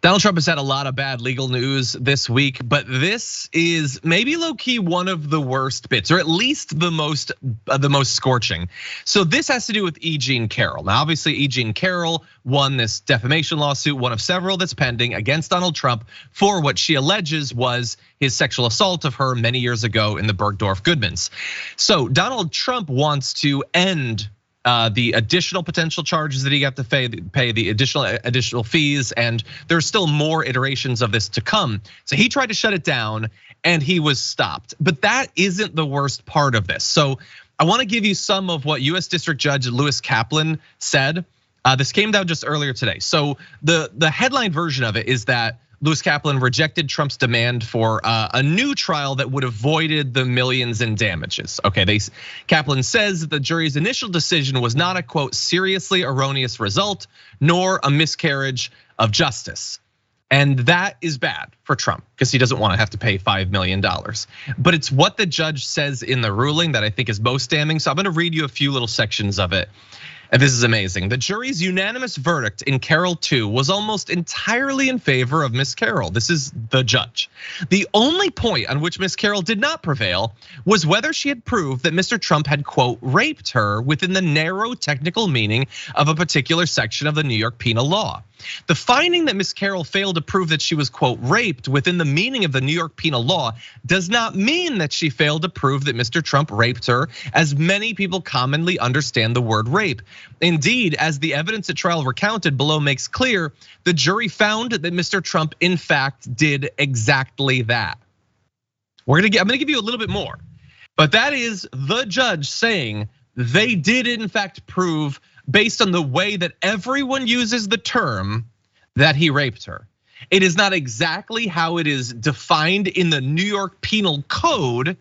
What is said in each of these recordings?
Donald Trump has had a lot of bad legal news this week, but this is maybe low-key one of the worst bits, or at least the most scorching. So this has to do with E Jean Carroll. Now, obviously, E Jean Carroll won this defamation lawsuit, one of several that's pending against Donald Trump for what she alleges was his sexual assault of her many years ago in the Bergdorf Goodmans. So Donald Trump wants to end the additional potential charges that he got to pay the additional fees, and there's still more iterations of this to come. So he tried to shut it down and he was stopped. But that isn't the worst part of this. So I want to give you some of what US District Judge Lewis Kaplan said. This came down just earlier today. So the headline version of it is that Lewis Kaplan rejected Trump's demand for a new trial that would have voided the millions in damages. Okay, Kaplan says that the jury's initial decision was not a quote seriously erroneous result, nor a miscarriage of justice. And that is bad for Trump because he doesn't want to have to pay $5 million. But it's what the judge says in the ruling that I think is most damning. So I'm going to read you a few little sections of it. And this is amazing. The jury's unanimous verdict in Carroll 2 was almost entirely in favor of Miss Carroll. This is the judge. The only point on which Miss Carroll did not prevail was whether she had proved that Mr. Trump had, quote, raped her within the narrow technical meaning of a particular section of the New York penal law. The finding that Miss Carroll failed to prove that she was, quote, raped within the meaning of the New York penal law does not mean that she failed to prove that Mr. Trump raped her, as many people commonly understand the word rape. Indeed, as the evidence at trial recounted below makes clear, the jury found that Mr. Trump in fact did exactly that. I'm gonna give you a little bit more, but that is the judge saying they did in fact prove, based on the way that everyone uses the term, that he raped her. It is not exactly how it is defined in the New York Penal Code,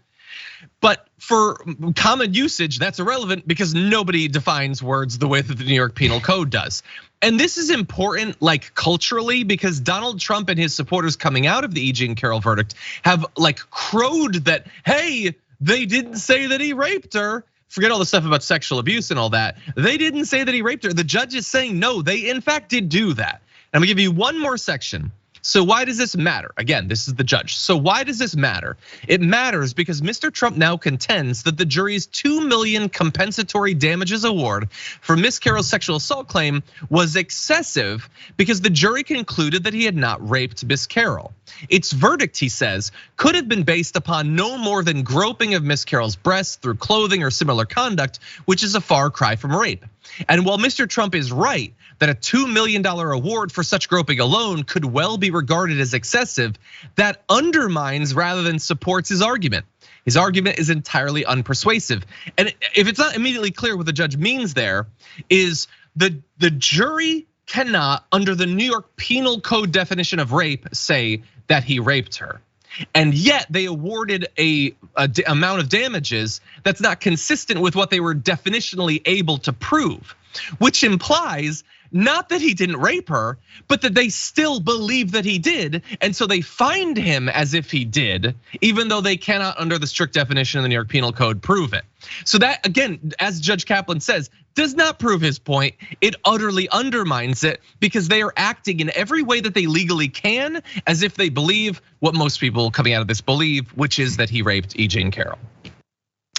but for common usage, that's irrelevant because nobody defines words the way that the New York Penal Code does. And this is important, like culturally, because Donald Trump and his supporters coming out of the E Jean Carroll verdict have like crowed that, hey, they didn't say that he raped her. Forget all the stuff about sexual abuse and all that. They didn't say that he raped her. The judge is saying, no, they in fact did do that. And I'm gonna give you one more section. So why does this matter? Again, this is the judge. So why does this matter? It matters because Mr. Trump now contends that the jury's $2 million compensatory damages award for Miss Carroll's sexual assault claim was excessive because the jury concluded that he had not raped Miss Carroll. Its verdict, he says, could have been based upon no more than groping of Miss Carroll's breasts through clothing or similar conduct, which is a far cry from rape. And while Mr. Trump is right that a $2 million award for such groping alone could well be regarded as excessive, that undermines rather than supports his argument. His argument is entirely unpersuasive. And if it's not immediately clear what the judge means there, is the jury cannot, under the New York Penal Code definition of rape, say that he raped her. And yet they awarded a amount of damages that's not consistent with what they were definitionally able to prove, which implies not that he didn't rape her, but that they still believe that he did. And so they find him as if he did, even though they cannot, under the strict definition of the New York Penal Code, prove it. So that, again, as Judge Kaplan says, does not prove his point. It utterly undermines it because they are acting in every way that they legally can as if they believe what most people coming out of this believe, which is that he raped E Jean Carroll.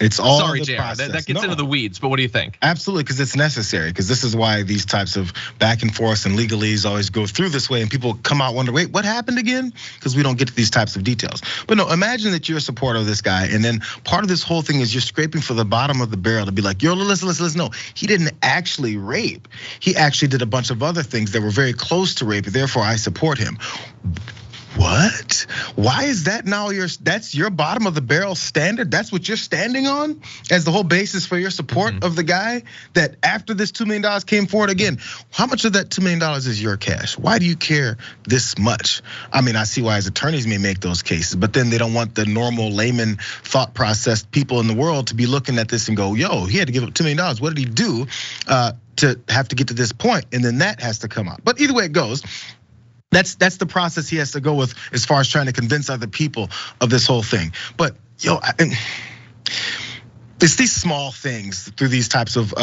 It's all sorry, Jayar, that gets into the weeds, but what do you think? Absolutely, because it's necessary, because this is why these types of back and forth and legalese always go through this way, and people come out wonder, wait, what happened again? Because we don't get to these types of details. But no, imagine that you're a supporter of this guy, and then part of this whole thing is you're scraping for the bottom of the barrel to be like, yo, listen, no, he didn't actually rape. He actually did a bunch of other things that were very close to rape, therefore I support him. What? Why is that now that's your bottom of the barrel standard? That's what you're standing on as the whole basis for your support of the guy? That after this $2 million came forward again, how much of that $2 million is your cash? Why do you care this much? I mean, I see why his attorneys may make those cases, but then they don't want the normal layman thought process people in the world to be looking at this and go, yo, he had to give up $2 million. What did he do to have to get to this point? And then that has to come out. But either way it goes, that's the process he has to go with as far as trying to convince other people of this whole thing. But yo, It's these small things through these types of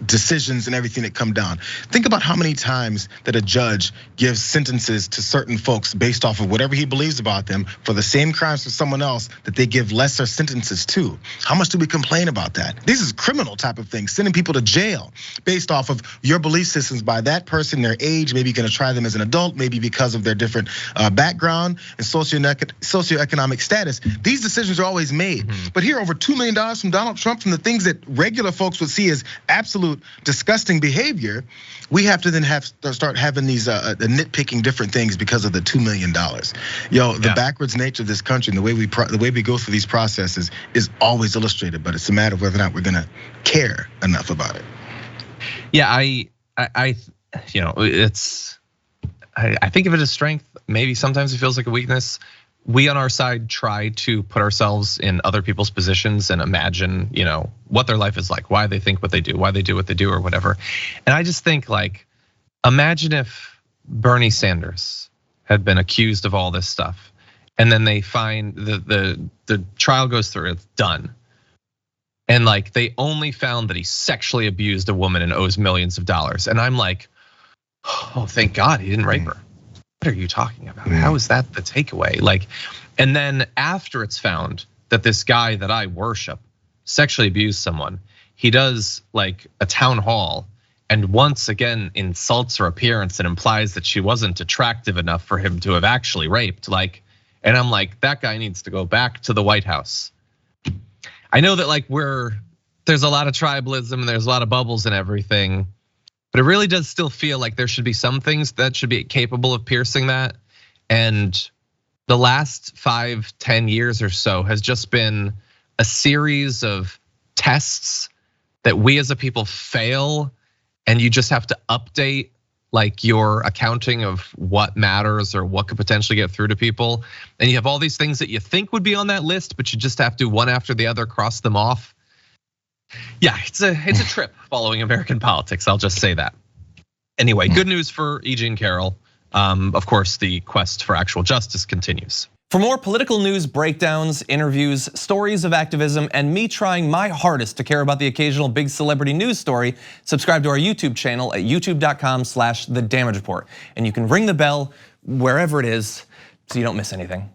decisions and everything that come down. Think about how many times that a judge gives sentences to certain folks based off of whatever he believes about them for the same crimes for someone else that they give lesser sentences to. How much do we complain about that? This is criminal type of things, sending people to jail based off of your belief systems by that person, their age, maybe you're gonna try them as an adult, maybe because of their different background and socioeconomic status. These decisions are always made. But here, over $2 million from Donald Trump, from the things that regular folks would see as absolute disgusting behavior, we have to then start having these nitpicking different things because of the $2 million. Yo, the backwards nature of this country and the way we go through these processes is always illustrated, but it's a matter of whether or not we're gonna care enough about it. Yeah, I think of it as strength. Maybe sometimes it feels like a weakness. We on our side try to put ourselves in other people's positions and imagine, what their life is like, why they think what they do, why they do what they do or whatever. And I just think like, imagine if Bernie Sanders had been accused of all this stuff and then they find the trial goes through, it's done. And like, they only found that he sexually abused a woman and owes millions of dollars. And I'm like, oh, thank God he didn't rape her. What are you talking about? How is that the takeaway? Like, and then after it's found that this guy that I worship sexually abused someone, he does like a town hall and once again insults her appearance and implies that she wasn't attractive enough for him to have actually raped. Like, and I'm like, that guy needs to go back to the White House. I know that like there's a lot of tribalism and there's a lot of bubbles and everything. But it really does still feel like there should be some things that should be capable of piercing that. And the last 5-10 years or so has just been a series of tests that we as a people fail. And you just have to update like your accounting of what matters or what could potentially get through to people. And you have all these things that you think would be on that list, but you just have to one after the other cross them off. Yeah, it's a trip following American politics. I'll just say that. Anyway, good news for E Jean Carroll. Of course, the quest for actual justice continues. For more political news breakdowns, interviews, stories of activism, and me trying my hardest to care about the occasional big celebrity news story, subscribe to our YouTube channel at youtube.com/The Damage Report. And you can ring the bell wherever it is so you don't miss anything.